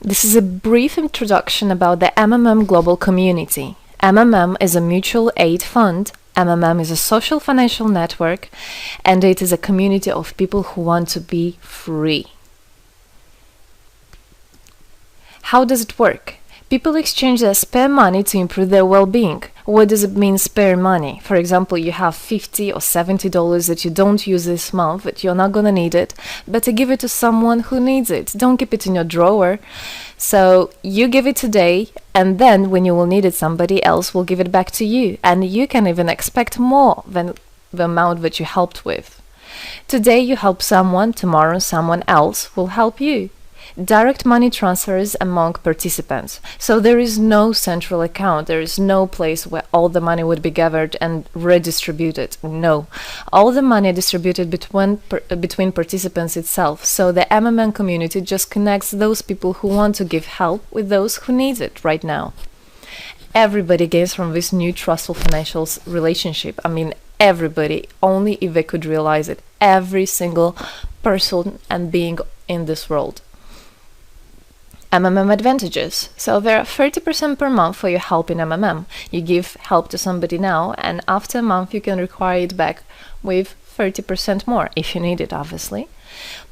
This is a brief introduction about the MMM global community. MMM is a mutual aid fund. MMM is a social financial network, and it is a community of people who want to be free. How does it work? People exchange their spare money to improve their well-being. What does it mean, spare money? For example, you have $50 or $70 that you don't use this month, but you're not gonna need it. Better give it to someone who needs it. Don't keep it in your drawer. So you give it today, and then when you will need it, somebody else will give it back to you. And you can even expect more than the amount that you helped with. Today you help someone, tomorrow someone else will help you. Direct money transfers among participants. So there is no central account. There is no place where all the money would be gathered and redistributed. No. All the money distributed between participants itself. So the MMM community just connects those people who want to give help with those who need it right now. Everybody gains from this new trustful financial relationship. I mean, everybody, only if they could realize it. Every single person and being in this world. MMM advantages. So there are 30% per month for your help in MMM. You give help to somebody now, and after a month you can require it back with 30% more, if you need it, obviously.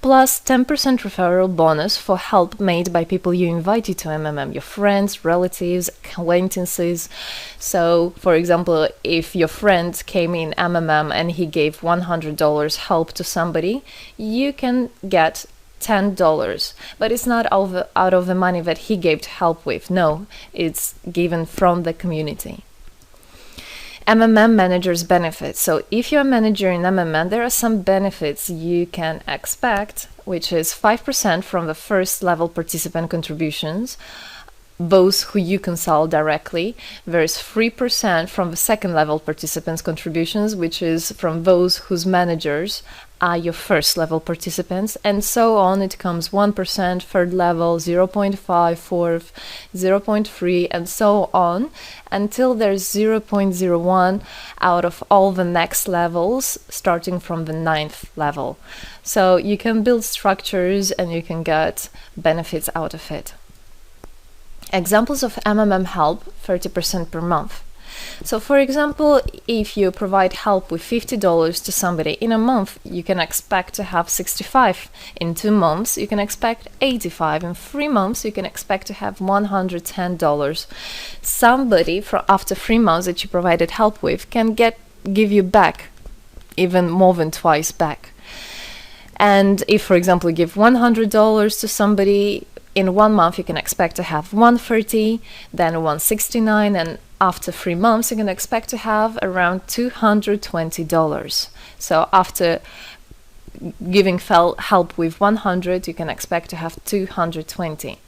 Plus 10% referral bonus for help made by people you invited to MMM, your friends, relatives, acquaintances. So, for example, if your friend came in MMM and he gave $100 help to somebody, you can get $10, but it's not out of the money that he gave to help with. No, it's given from the community. MMM managers benefits. So if you're a manager in MMM, there are some benefits you can expect, which is 5% from the first level participant contributions, those who you consult directly. There's 3% from the second level participants contributions, which is from those whose managers are your first level participants, and so on. It comes 1%, third level, 0.5, fourth, 0.3, and so on, until there's 0.01 out of all the next levels, starting from the 9th level. So you can build structures and you can get benefits out of it. Examples of MMM help, 30% per month. So for example, if you provide help with $50 to somebody in a month, you can expect to have 65. In 2 months, you can expect 85. In 3 months, you can expect to have $110. Somebody after 3 months that you provided help with can give you back even more than twice back. And if, for example, you give $100 to somebody, in 1 month you can expect to have $130, then $169, and after 3 months you can expect to have around $220. So after giving help with 100, you can expect to have 220.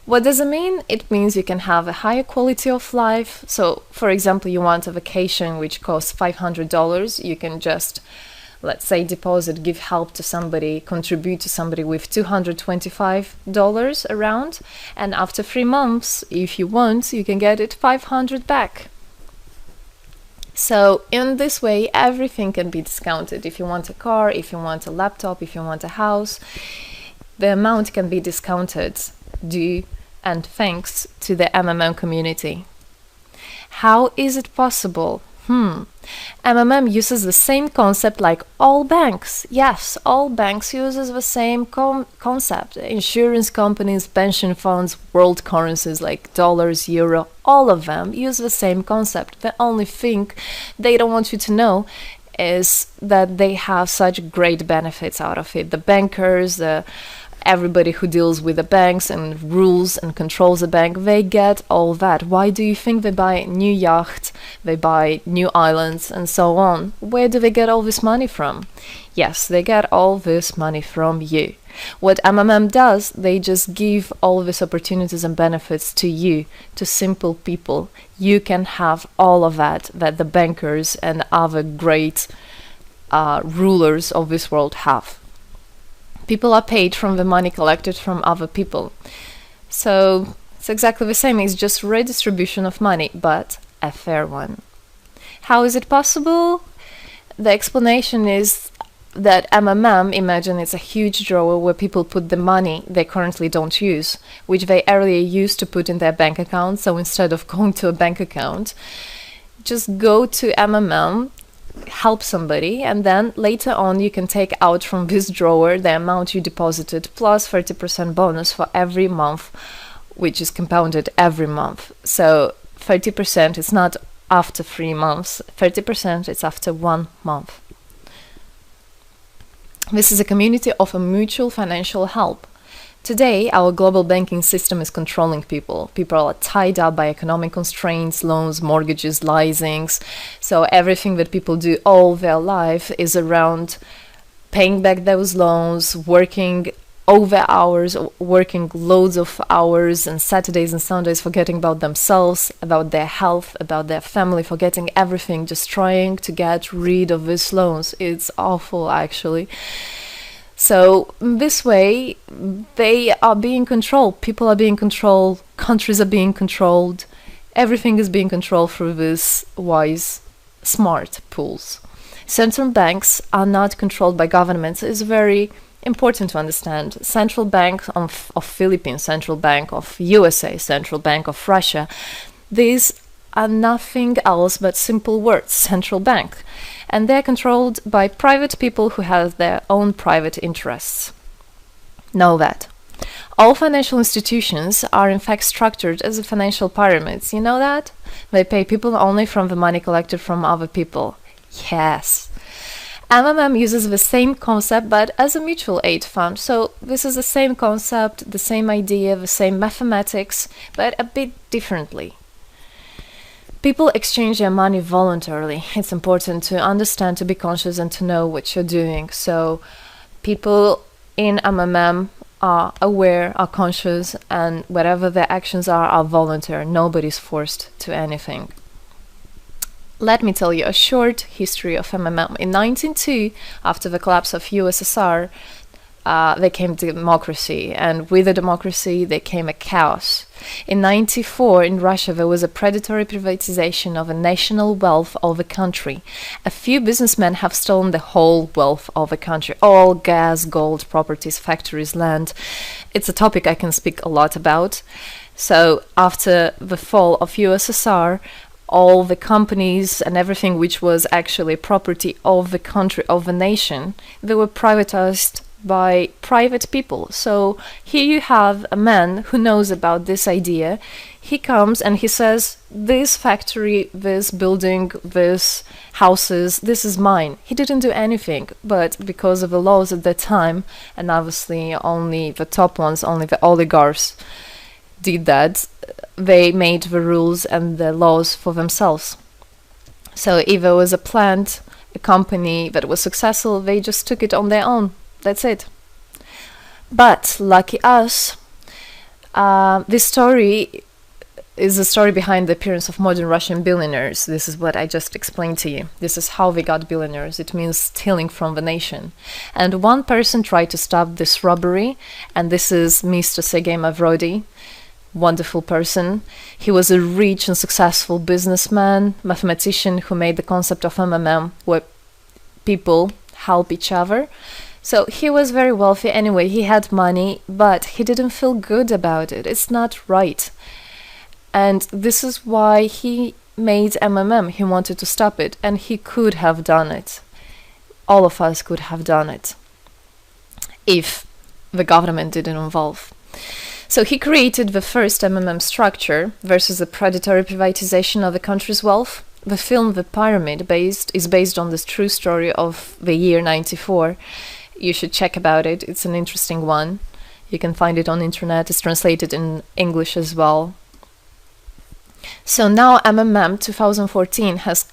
What does it mean? It means you can have a higher quality of life. So for example, you want a vacation which costs $500, you can just, let's say, give help to somebody, contribute to somebody with $225 around, and after 3 months, if you want, you can get it 500 back. So in this way, everything can be discounted. If you want a car, if you want a laptop, if you want a house, the amount can be discounted due and thanks to the MMM community. How is it possible? MMM uses the same concept like all banks. Yes, all banks uses the same concept. Insurance companies, pension funds, world currencies like dollars, euro, all of them use the same concept. The only thing they don't want you to know is that they have such great benefits out of it. The bankers, everybody who deals with the banks and rules and controls the bank, they get all that. Why do you think they buy new yachts, they buy new islands, and so on? Where do they get all this money from? Yes, they get all this money from you. What MMM does, they just give all these opportunities and benefits to you, to simple people. You can have all of that the bankers and other great rulers of this world have. People are paid from the money collected from other people. So it's exactly the same. It's just redistribution of money, but a fair one. How is it possible? The explanation is that MMM, imagine it's a huge drawer where people put the money they currently don't use, which they earlier used to put in their bank account. So instead of going to a bank account, just go to MMM, help somebody, and then later on you can take out from this drawer the amount you deposited plus 30% bonus for every month, which is compounded every month. So 30% is not after 3 months, 30% is after 1 month. This is a community of a mutual financial help. Today, our global banking system is controlling people. People are tied up by economic constraints, loans, mortgages, leasings. So everything that people do all their life is around paying back those loans, working over hours, working loads of hours and Saturdays and Sundays, forgetting about themselves, about their health, about their family, forgetting everything, just trying to get rid of these loans. It's awful, actually. So this way, they are being controlled. People are being controlled. Countries are being controlled. Everything is being controlled through these wise, smart pools. Central banks are not controlled by governments. It's very important to understand. Central Bank of Philippines, Central Bank of USA, Central Bank of Russia. These are nothing else but simple words, central bank. And they're controlled by private people who have their own private interests. Know that. All financial institutions are in fact structured as financial pyramids. You know that? They pay people only from the money collected from other people. Yes. MMM uses the same concept but as a mutual aid fund. So this is the same concept, the same idea, the same mathematics, but a bit differently. People exchange their money voluntarily. It's important to understand, to be conscious, and to know what you're doing. So people in MMM are aware, are conscious, and whatever their actions are voluntary. Nobody's forced to anything. Let me tell you a short history of MMM. In 1902, after the collapse of USSR, there came democracy, and with the democracy there came a chaos. In 1994, in Russia, there was a predatory privatization of a national wealth of the country. A few businessmen have stolen the whole wealth of the country, all gas, gold, properties, factories, land. It's a topic I can speak a lot about. So after the fall of USSR, all the companies and everything which was actually property of the country, of the nation, they were privatized by private people. So here you have a man who knows about this idea. He comes and he says, this factory, this building, this houses, this is mine. He didn't do anything, but because of the laws at that time, and obviously only the top ones, only the oligarchs did that, they made the rules and the laws for themselves. So if there was a plant, a company that was successful, they just took it on their own. That's it. But lucky us, this story is the story behind the appearance of modern Russian billionaires. This is what I just explained to you. This is how they got billionaires. It means stealing from the nation. And one person tried to stop this robbery, and this is Mr. Sergei Mavrodi. Wonderful person. He was a rich and successful businessman, mathematician who made the concept of MMM, where people help each other. So he was very wealthy anyway, he had money, but he didn't feel good about it. It's not right. And this is why he made MMM. He wanted to stop it, and he could have done it. All of us could have done it if the government didn't involve. So he created the first MMM structure versus the predatory privatization of the country's wealth. The film The Pyramid is based on this true story of the year 94. You should check about it. It's an interesting one. You can find it on internet. It's translated in English as well. So now MMM 2014 has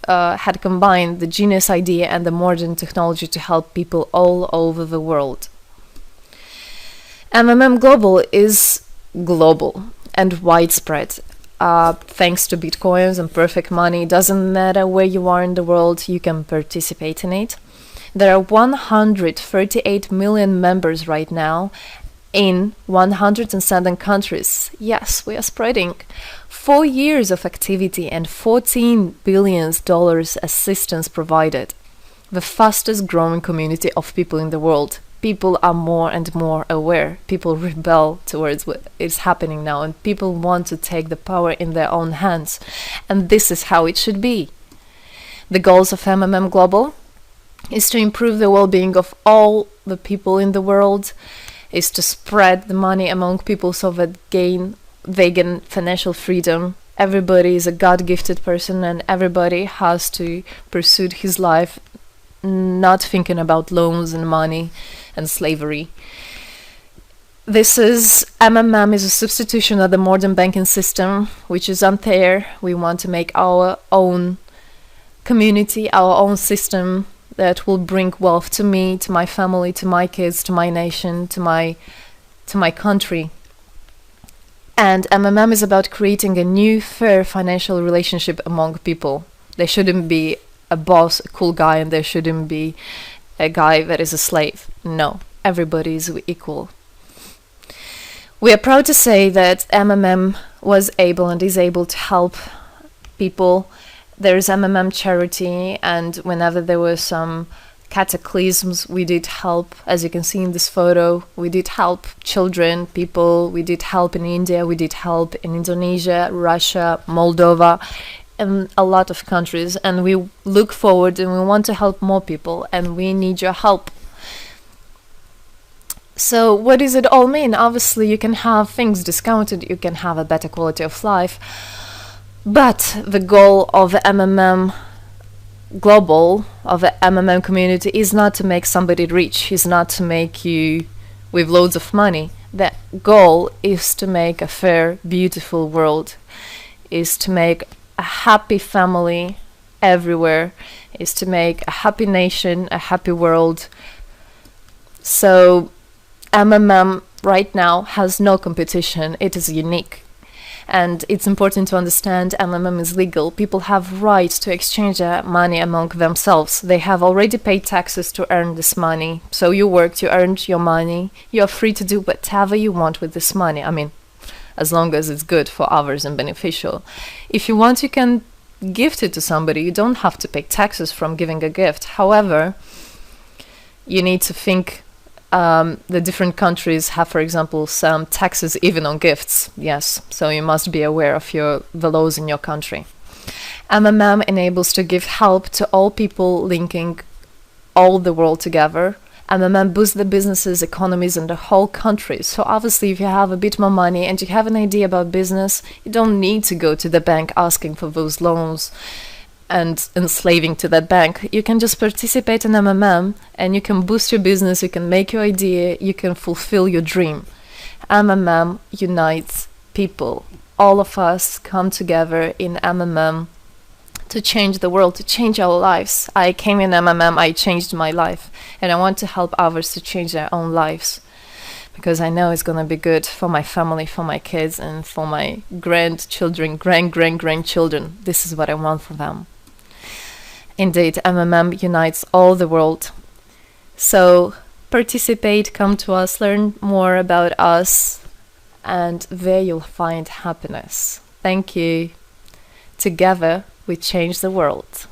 had combined the genius idea and the modern technology to help people all over the world. MMM Global is global and widespread. Thanks to Bitcoins and perfect money, it doesn't matter where you are in the world, you can participate in it. There are 138 million members right now in 107 countries. Yes, we are spreading. 4 years of activity and $14 billion assistance provided. the fastest growing community of people in the world. People are more and more aware. People rebel towards what is happening now, and people want to take the power in their own hands. And this is how it should be. The goals of MMM Global is to improve the well-being of all the people in the world, is to spread the money among people so that they gain financial freedom. Everybody is a God-gifted person, and everybody has to pursue his life not thinking about loans and money and slavery. This is MMM is a substitution of the modern banking system, which is unfair. We want to make our own community, our own system that will bring wealth to me, to my family, to my kids, to my nation, to my country. And MMM is about creating a new, fair financial relationship among people. There shouldn't be a boss, a cool guy, and there shouldn't be a guy that is a slave. No, everybody is equal. We are proud to say that MMM was able and is able to help people. There is MMM charity, and whenever there were some cataclysms, we did help. As you can see in this photo, we did help children, people. We did help in India, we did help in Indonesia, Russia, Moldova, and a lot of countries. And we look forward and we want to help more people, and we need your help. So what does it all mean? Obviously, you can have things discounted, you can have a better quality of life, but the goal of the MMM Global, of the MMM community, is not to make somebody rich, is not to make you with loads of money. The goal is to make a fair, beautiful world, is to make a happy family everywhere, is to make a happy nation, a happy world. So MMM right now has no competition, it is unique. And it's important to understand MMM is legal. People have right to exchange their money among themselves. They have already paid taxes to earn this money. So you worked, you earned your money. You're free to do whatever you want with this money. I mean, as long as it's good for others and beneficial. If you want, you can gift it to somebody. You don't have to pay taxes from giving a gift. However, you need to think the different countries have, for example, some taxes even on gifts. Yes, so you must be aware of the laws in your country. MMM enables to give help to all people, linking all the world together. MMM boosts the businesses, economies, and the whole country. So obviously, if you have a bit more money and you have an idea about business, you don't need to go to the bank asking for those loans and enslaving to that bank. You can just participate in MMM and you can boost your business, you can make your idea, you can fulfill your dream. MMM unites people. All of us come together in MMM to change the world, to change our lives. I came in MMM, I changed my life, and I want to help others to change their own lives, because I know it's going to be good for my family, for my kids, and for my grandchildren, grandchildren. This is what I want for them. Indeed, MMM unites all the world. So participate, come to us, learn more about us, and there you'll find happiness. Thank you. Together, we change the world.